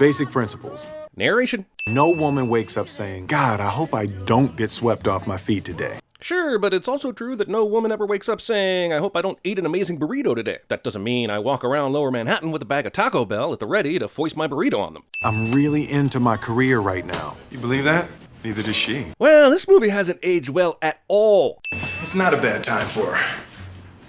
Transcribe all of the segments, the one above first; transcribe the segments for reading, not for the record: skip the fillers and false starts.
Basic principles. Narration. No woman wakes up saying, God, I hope I don't get swept off my feet today. Sure, but it's also true that no woman ever wakes up saying, I hope I don't eat an amazing burrito today. That doesn't mean I walk around Lower Manhattan with a bag of Taco Bell at the ready to foist my burrito on them. I'm really into my career right now. You believe that? Neither does she. Well, this movie hasn't aged well at all. It's not a bad time for her.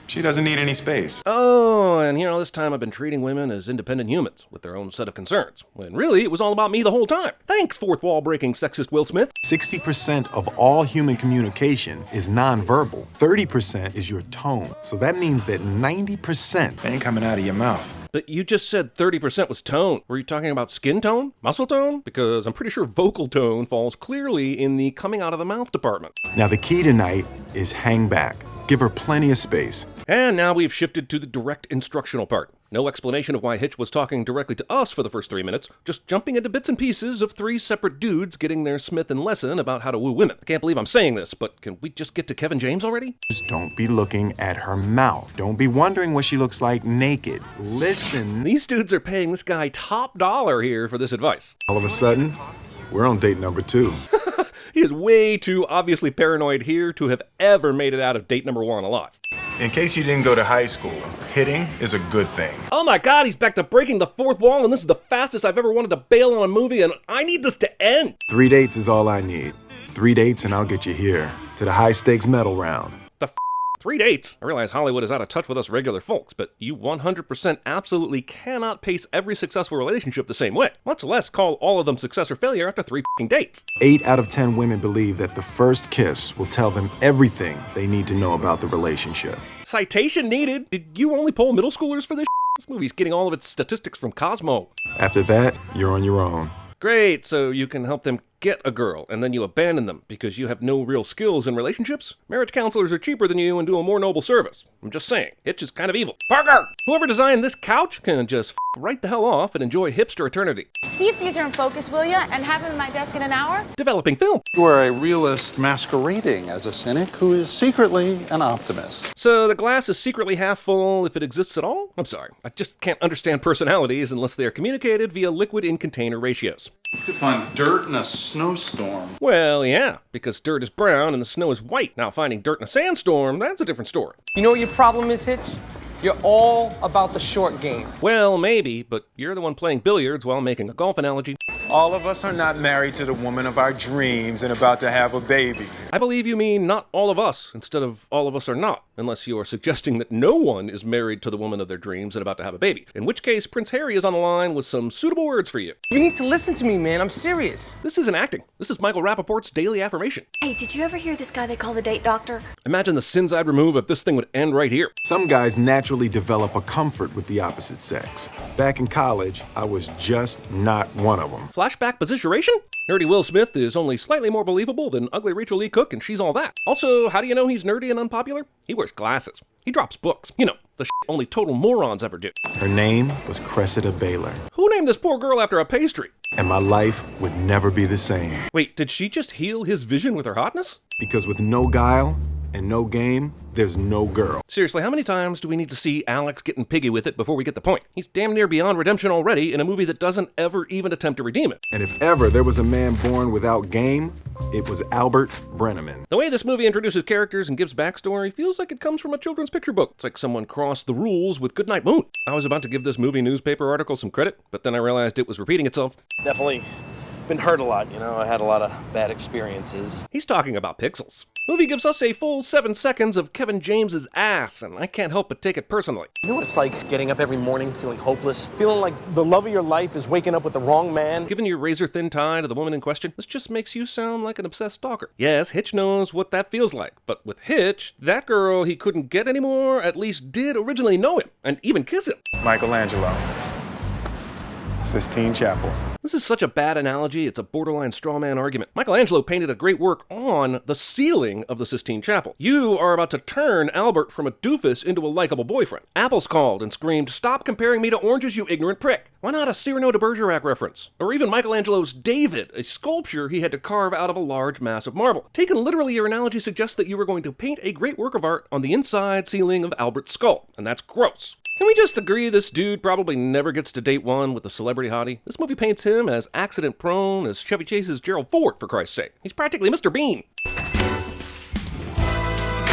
She doesn't need any space. Oh, and this time I've been treating women as independent humans with their own set of concerns, when really it was all about me the whole time. Thanks, fourth wall breaking sexist Will Smith. 60% of all human communication is nonverbal. 30% is your tone. So that means that 90% Ain't coming out of your mouth. But you just said 30% was tone. Were you talking about skin tone? Muscle tone? Because I'm pretty sure vocal tone falls clearly in the coming out of the mouth department. Now the key tonight is hang back. Give her plenty of space. And now we've shifted to the direct instructional part. No explanation of why Hitch was talking directly to us for the first 3 minutes, just jumping into bits and pieces of 3 separate dudes getting their Smith and lesson about how to woo women. I can't believe I'm saying this, but can we just get to Kevin James already? Just don't be looking at her mouth. Don't be wondering what she looks like naked. Listen. These dudes are paying this guy top dollar here for this advice. All of a sudden, we're on date number 2. He is way too obviously paranoid here to have ever made it out of date number 1 alive. In case you didn't go to high school, hitting is a good thing. Oh my god, he's back to breaking the fourth wall, and this is the fastest I've ever wanted to bail on a movie, and I need this to end. 3 dates is all I need. 3 dates and I'll get you here to the high stakes medal round. 3 dates? I realize Hollywood is out of touch with us regular folks, but you 100% absolutely cannot pace every successful relationship the same way, much less call all of them success or failure after 3 dates. 8 out of 10 women believe that the first kiss will tell them everything they need to know about the relationship. Citation needed. Did you only poll middle schoolers for this? This movie's getting all of its statistics from Cosmo. After that, you're on your own. Great, so you can help them get a girl, and then you abandon them because you have no real skills in relationships? Marriage counselors are cheaper than you and do a more noble service. I'm just saying, Hitch is kind of evil. Parker! Whoever designed this couch can just right the hell off and enjoy hipster eternity. See if these are in focus, will ya? And have them at my desk in an hour? Developing film. You are a realist masquerading as a cynic who is secretly an optimist. So the glass is secretly half full if it exists at all? I'm sorry, I just can't understand personalities unless they are communicated via liquid in container ratios. You could find dirt in a snowstorm. Well, yeah, because dirt is brown and the snow is white. Now finding dirt in a sandstorm, that's a different story. You know what your problem is, Hitch? You're all about the short game. Well, maybe, but you're the one playing billiards while making a golf analogy. All of us are not married to the woman of our dreams and about to have a baby. I believe you mean not all of us, instead of all of us are not, unless you are suggesting that no one is married to the woman of their dreams and about to have a baby, in which case Prince Harry is on the line with some suitable words for you. You need to listen to me, man. I'm serious. This isn't acting. This is Michael Rappaport's daily affirmation. Hey, did you ever hear this guy they call the date doctor? Imagine the sins I'd remove if this thing would end right here. Some guys naturally develop a comfort with the opposite sex. Back in college, I was just not one of them. Flashback positionation? Nerdy Will Smith is only slightly more believable than ugly Rachel Lee Cook, and she's all that. Also, how do you know he's nerdy and unpopular? He wears glasses. He drops books. You know, the shit only total morons ever do. Her name was Cressida Baylor. Who named this poor girl after a pastry? And my life would never be the same. Wait, did she just heal his vision with her hotness? Because with no guile and no game, there's no girl. Seriously, how many times do we need to see Alex getting piggy with it before we get the point? He's damn near beyond redemption already in a movie that doesn't ever even attempt to redeem it. And if ever there was a man born without game, it was Albert Brenneman. The way this movie introduces characters and gives backstory feels like it comes from a children's picture book. It's like someone crossed the rules with Goodnight Moon. I was about to give this movie newspaper article some credit, but then I realized it was repeating itself. Definitely been hurt a lot, I had a lot of bad experiences. He's talking about pixels. Movie gives us a full 7 seconds of Kevin James's ass, and I can't help but take it personally. You know what it's like getting up every morning feeling hopeless? Feeling like the love of your life is waking up with the wrong man? Given your razor-thin tie to the woman in question, this just makes you sound like an obsessed stalker. Yes, Hitch knows what that feels like, but with Hitch, that girl he couldn't get anymore at least did originally know him, and even kiss him. Michelangelo. Sistine Chapel. This is such a bad analogy, it's a borderline straw man argument. Michelangelo painted a great work on the ceiling of the Sistine Chapel. You are about to turn Albert from a doofus into a likable boyfriend. Apples called and screamed, "Stop comparing me to oranges, you ignorant prick." Why not a Cyrano de Bergerac reference? Or even Michelangelo's David, a sculpture he had to carve out of a large mass of marble. Taken literally, your analogy suggests that you were going to paint a great work of art on the inside ceiling of Albert's skull, and that's gross. Can we just agree this dude probably never gets to date one with a celebrity hottie? This movie paints him as accident-prone as Chevy Chase's Gerald Ford, for Christ's sake. He's practically Mr. Bean.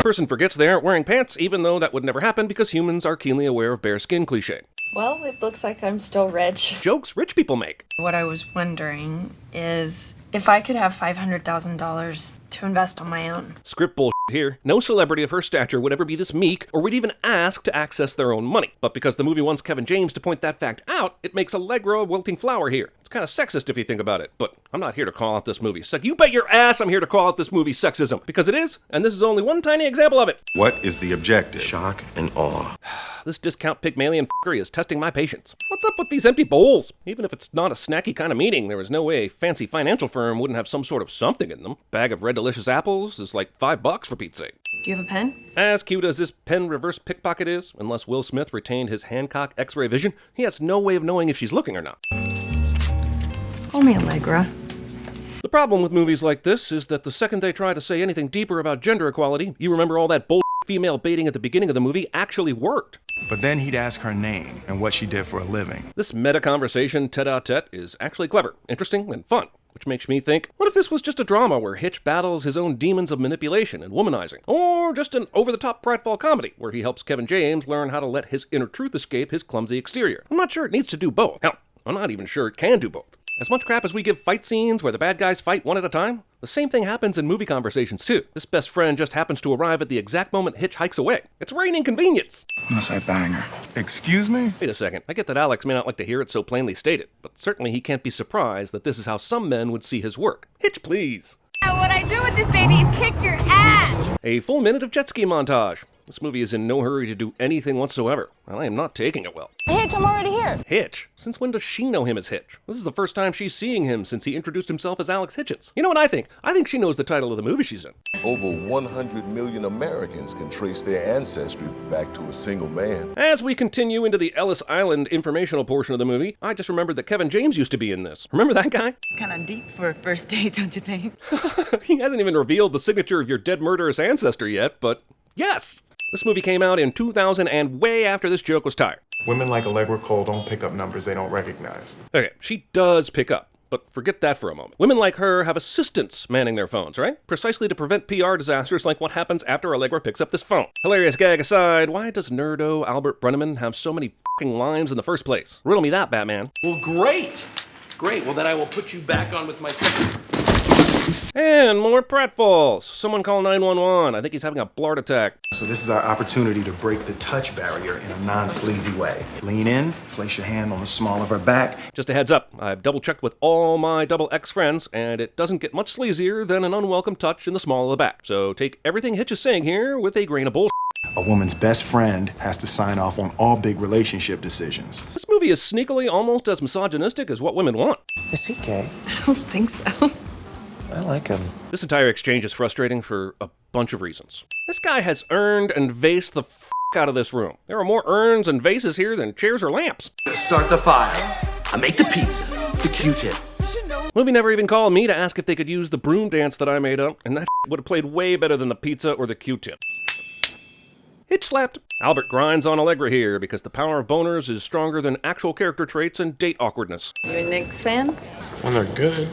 Person forgets they aren't wearing pants, even though that would never happen because humans are keenly aware of bare skin cliché. Well, it looks like I'm still rich. Jokes rich people make. What I was wondering is if I could have $500,000 to invest on my own. Script bullshit here. No celebrity of her stature would ever be this meek or would even ask to access their own money. But because the movie wants Kevin James to point that fact out, it makes Allegra a wilting flower here. It's kind of sexist if you think about it, but I'm not here to call out this movie You bet your ass I'm here to call out this movie sexism, because it is, and this is only one tiny example of it. What is the objective? Shock and awe. This discount Pygmalion f***ery is testing my patience. What's up with these empty bowls? Even if it's not a snacky kind of meeting, there is no way a fancy financial firm wouldn't have some sort of something in them. Bag of Red Delicious apples is like $5 for Pete's sake. Do you have a pen? As cute as this pen reverse pickpocket is, unless Will Smith retained his Hancock X-ray vision, he has no way of knowing if she's looking or not. Call me Allegra. The problem with movies like this is that the second they try to say anything deeper about gender equality, you remember all that bull female baiting at the beginning of the movie actually worked. But then he'd ask her name and what she did for a living. This meta-conversation tete-a-tete is actually clever, interesting, and fun. Which makes me think, what if this was just a drama where Hitch battles his own demons of manipulation and womanizing? Or just an over-the-top prideful comedy where he helps Kevin James learn how to let his inner truth escape his clumsy exterior? I'm not sure it needs to do both. Hell, I'm not even sure it can do both. As much crap as we give fight scenes where the bad guys fight one at a time, the same thing happens in movie conversations too. This best friend just happens to arrive at the exact moment Hitch hikes away. It's raining convenience. Unless I bang her. Excuse me? Wait a second. I get that Alex may not like to hear it so plainly stated, but certainly he can't be surprised that this is how some men would see his work. Hitch, please. What I do with this baby is kick your ass. A full minute of jet ski montage. This movie is in no hurry to do anything whatsoever, and I am not taking it well. Hitch, I'm already here. Hitch? Since when does she know him as Hitch? This is the first time she's seeing him since he introduced himself as Alex Hitchens. You know what I think? I think she knows the title of the movie she's in. Over 100 million Americans can trace their ancestry back to a single man. As we continue into the Ellis Island informational portion of the movie, I just remembered that Kevin James used to be in this. Remember that guy? Kind of deep for a first date, don't you think? He hasn't even revealed the signature of your dead murderous ancestor yet, but yes! This movie came out in 2000 and way after this joke was tired. Women like Allegra Cole don't pick up numbers they don't recognize. Okay, she does pick up, but forget that for a moment. Women like her have assistants manning their phones, right? Precisely to prevent PR disasters like what happens after Allegra picks up this phone. Hilarious gag aside, why does nerdo Albert Brenneman have so many f***ing lines in the first place? Riddle me that, Batman. Well, great. Great. Well, then I will put you back on with my second. And more pratfalls. Someone call 911. I think he's having a blart attack. So this is our opportunity to break the touch barrier in a non-sleazy way. Lean in, place your hand on the small of her back. Just a heads up, I've double-checked with all my double X friends, and it doesn't get much sleazier than an unwelcome touch in the small of the back. So take everything Hitch is saying here with a grain of bullshit. A woman's best friend has to sign off on all big relationship decisions. This movie is sneakily almost as misogynistic as what women want. Is he gay? I don't think so. I like him. This entire exchange is frustrating for a bunch of reasons. This guy has earned and vased the f*** out of this room. There are more urns and vases here than chairs or lamps. Start the fire. I make the pizza. The Q-tip. Movie never even called me to ask if they could use the broom dance that I made up, and that would have played way better than the pizza or the Q-tip. Hitch slapped. Albert grinds on Allegra here because the power of boners is stronger than actual character traits and date awkwardness. You a Knicks fan? When they're good.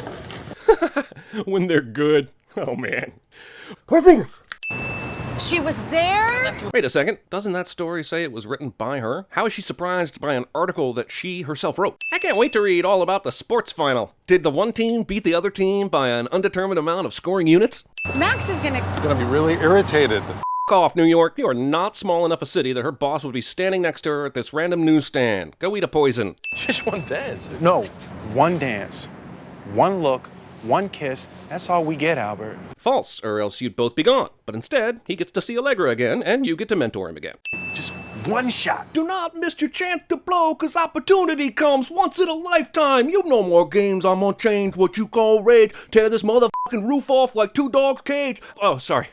When they're good. Oh, man. She was there? Wait a second. Doesn't that story say it was written by her? How is she surprised by an article that she herself wrote? I can't wait to read all about the sports final. Did the one team beat the other team by an undetermined amount of scoring units? Max is gonna Gonna be really irritated. Off, New York. You are not small enough a city that her boss would be standing next to her at this random newsstand. Go eat a poison. Just one dance. No, one dance, one look, one kiss. That's all we get, Albert. False, or else you'd both be gone. But instead, he gets to see Allegra again, and you get to mentor him again. Just one shot. Do not miss your chance to blow, cause opportunity comes once in a lifetime. You know more games, I'm gonna change what you call rage. Tear this motherfucking roof off like Two Dogs Cage. Oh, sorry.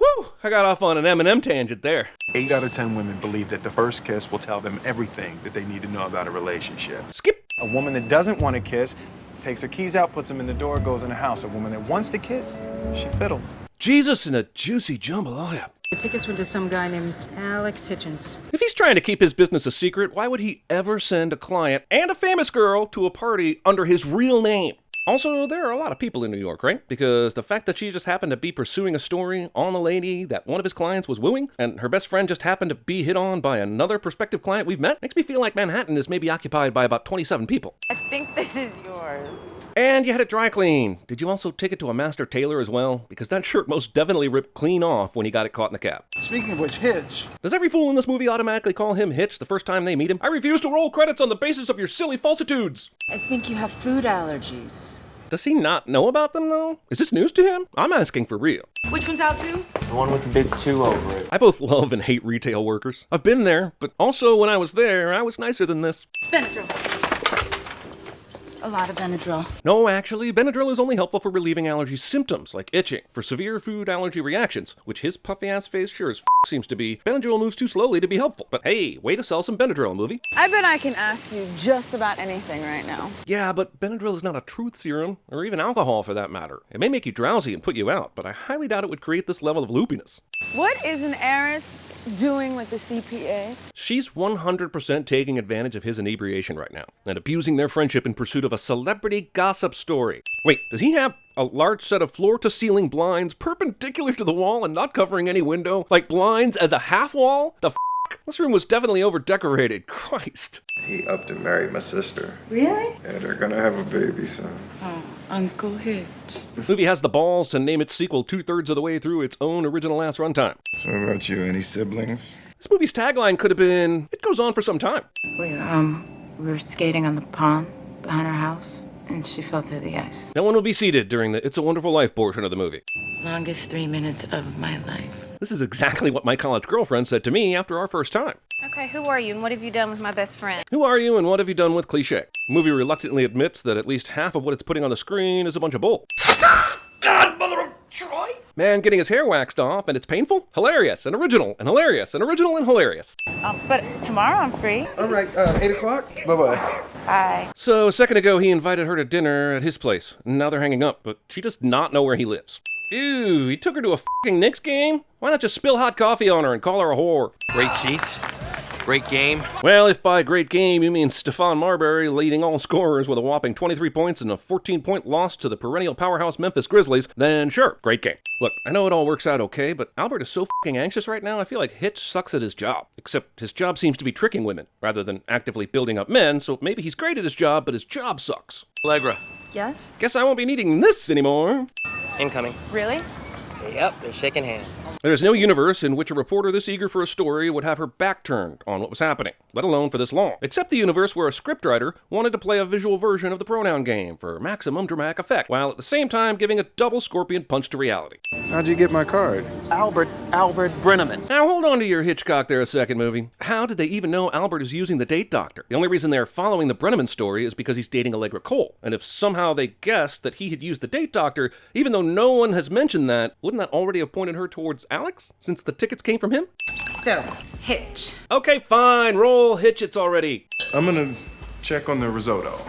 Whew, I got off on an M&M tangent there. 8 out of 10 women believe that the first kiss will tell them everything that they need to know about a relationship. Skip. A woman that doesn't want to kiss takes her keys out, puts them in the door, goes in the house. A woman that wants to kiss, she fiddles. Jesus in a juicy jambalaya. The tickets went to some guy named Alex Hitch. If he's trying to keep his business a secret, why would he ever send a client and a famous girl to a party under his real name? Also, there are a lot of people in New York, right? Because the fact that she just happened to be pursuing a story on the lady that one of his clients was wooing, and her best friend just happened to be hit on by another prospective client we've met, makes me feel like Manhattan is maybe occupied by about 27 people. I think this is yours. And you had it dry clean. Did you also take it to a master tailor as well? Because that shirt most definitely ripped clean off when he got it caught in the cab. Speaking of which, Hitch. Does every fool in this movie automatically call him Hitch the first time they meet him? I refuse to roll credits on the basis of your silly falsitudes. I think you have food allergies. Does he not know about them, though? Is this news to him? I'm asking for real. Which one's out too? The one with the big 2 over it. I both love and hate retail workers. I've been there, but also when I was there, I was nicer than this. Benadryl. A lot of Benadryl. No, actually, Benadryl is only helpful for relieving allergy symptoms, like itching. For severe food allergy reactions, which his puffy-ass face sure as seems to be, Benadryl moves too slowly to be helpful. But hey, way to sell some Benadryl, movie. I bet I can ask you just about anything right now. Yeah, but Benadryl is not a truth serum, or even alcohol for that matter. It may make you drowsy and put you out, but I highly doubt it would create this level of loopiness. What is an heiress doing with the CPA? She's 100% taking advantage of his inebriation right now, and abusing their friendship in pursuit of a celebrity gossip story. Wait, does he have a large set of floor-to-ceiling blinds perpendicular to the wall and not covering any window? Like blinds as a half wall? The f***? This room was definitely over-decorated. Christ. He upped and married my sister. Really? Yeah, they're gonna have a baby soon. Oh, Uncle Hitch. The movie has the balls to name its sequel 2/3 of the way through its own original-ass runtime. So what about you? Any siblings? This movie's tagline could have been, "It goes on for some time." We were skating on the pond behind our house, and she fell through the ice. No one will be seated during the It's a Wonderful Life portion of the movie. Longest 3 minutes of my life. This is exactly what my college girlfriend said to me after our first time. Okay, who are you and what have you done with my best friend? Who are you and what have you done with cliché? The movie reluctantly admits that at least half of what it's putting on the screen is a bunch of bull. God, mother of Troy! Man getting his hair waxed off and it's painful? Hilarious and original and hilarious and original and hilarious. But tomorrow I'm free. All right, 8 o'clock? Bye-bye. Bye. So a second ago he invited her to dinner at his place. Now they're hanging up, but she does not know where he lives. Ew, he took her to a fucking Knicks game? Why not just spill hot coffee on her and call her a whore? Great seats. Great game. Well, if by great game you mean Stephon Marbury leading all scorers with a whopping 23 points and a 14-point loss to the perennial powerhouse Memphis Grizzlies, then sure, great game. Look, I know it all works out okay, but Albert is so fucking anxious right now, I feel like Hitch sucks at his job. Except his job seems to be tricking women, rather than actively building up men, so maybe he's great at his job, but his job sucks. Allegra. Yes? Guess I won't be needing this anymore. Incoming. Really? Yep, they're shaking hands. There's no universe in which a reporter this eager for a story would have her back turned on what was happening, let alone for this long. Except the universe where a scriptwriter wanted to play a visual version of the pronoun game for maximum dramatic effect, while at the same time giving a double scorpion punch to reality. How'd you get my card? Albert Brenneman. Now hold on to your Hitchcock there a second, movie. How did they even know Albert is using the date doctor? The only reason they're following the Brenneman story is because he's dating Allegra Cole. And if somehow they guessed that he had used the date doctor, even though no one has mentioned that, wouldn't that already have pointed her towards Alex, since the tickets came from him? So, Hitch. Okay, fine, roll Hitchits already. I'm gonna check on the risotto.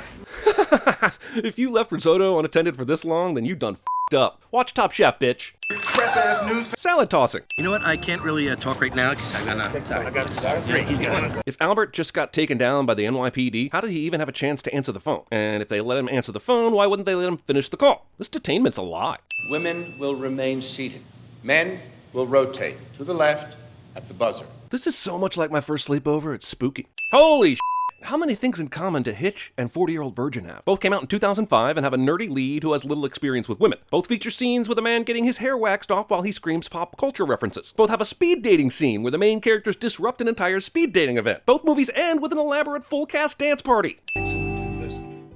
If you left risotto unattended for this long, then you done f***ed up. Watch Top Chef, bitch. Crap-ass news. Salad tossing. You know what? I can't really talk right now because I got it. If Albert just got taken down by the NYPD, how did he even have a chance to answer the phone? And if they let him answer the phone, why wouldn't they let him finish the call? This detainment's a lie. Women will remain seated. Men will rotate to the left at the buzzer. This is so much like my first sleepover, it's spooky. Holy How many things in common do Hitch and 40-Year-Old Virgin have? Both came out in 2005 and have a nerdy lead who has little experience with women. Both feature scenes with a man getting his hair waxed off while he screams pop culture references. Both have a speed dating scene where the main characters disrupt an entire speed dating event. Both movies end with an elaborate full cast dance party.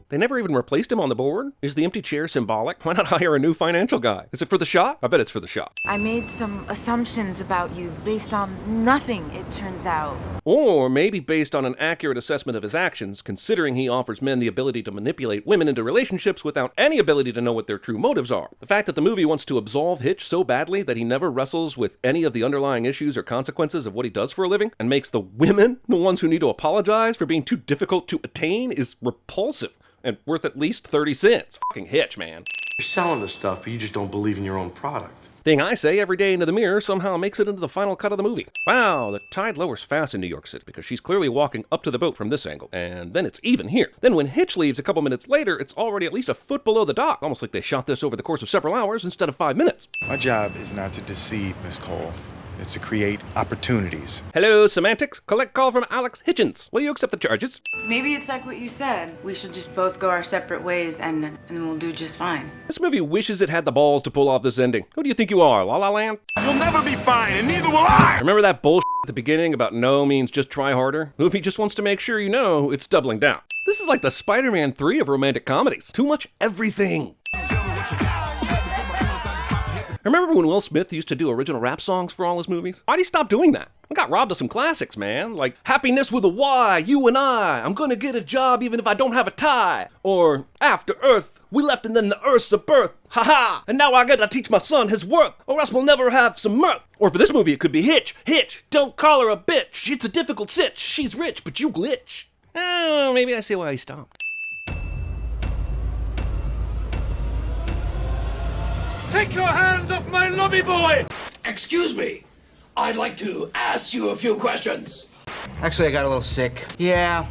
They never even replaced him on the board. Is the empty chair symbolic? Why not hire a new financial guy? Is it for the shot? I bet it's for the shot. I made some assumptions about you based on nothing, it turns out. Or maybe based on an accurate assessment of his actions, considering he offers men the ability to manipulate women into relationships without any ability to know what their true motives are. The fact that the movie wants to absolve Hitch so badly that he never wrestles with any of the underlying issues or consequences of what he does for a living, and makes the women the ones who need to apologize for being too difficult to attain, is repulsive and worth at least 30 cents. Fucking Hitch, man. You're selling the stuff, but you just don't believe in your own product. Thing I say every day into the mirror somehow makes it into the final cut of the movie. Wow, the tide lowers fast in New York City because she's clearly walking up to the boat from this angle, and then it's even here. Then when Hitch leaves a couple minutes later, it's already at least a foot below the dock, almost like they shot this over the course of several hours instead of 5 minutes. My job is not to deceive, Miss Cole. It's to create opportunities. Hello, Semantics. Collect call from Alex Hitchens. Will you accept the charges? Maybe it's like what you said. We should just both go our separate ways and then we'll do just fine. This movie wishes it had the balls to pull off this ending. Who do you think you are, La La Land? You'll never be fine, and neither will I! Remember that bullshit at the beginning about no means just try harder? The movie just wants to make sure you know it's doubling down. This is like the Spider-Man 3 of romantic comedies. Too much everything. Remember when Will Smith used to do original rap songs for all his movies? Why'd he stop doing that? I got robbed of some classics, man. Like, Happiness with a Y, You and I'm gonna get a job even if I don't have a tie. Or, After Earth, we left and then the Earth's a birth. Ha-ha! And now I gotta teach my son his worth, or else we'll never have some mirth. Or for this movie, it could be Hitch, don't call her a bitch. It's a difficult sitch. She's rich, but you glitch. Oh, maybe I see why he stopped. Take your hands off my lobby boy! Excuse me. I'd like to ask you a few questions. Actually, I got a little sick. Yeah.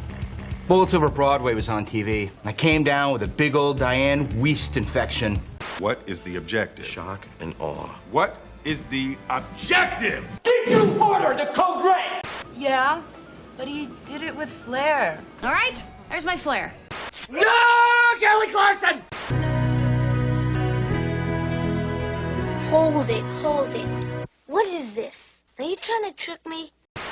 Bullets Over Broadway was on TV. I came down with a big old Diane Wiest infection. What is the objective? Shock and awe. What is the objective? Did you order the code red? Yeah, but he did it with flair. All right, there's my flare. No, Kelly Clarkson! Hold it, hold it. What is this? Are you trying to trick me?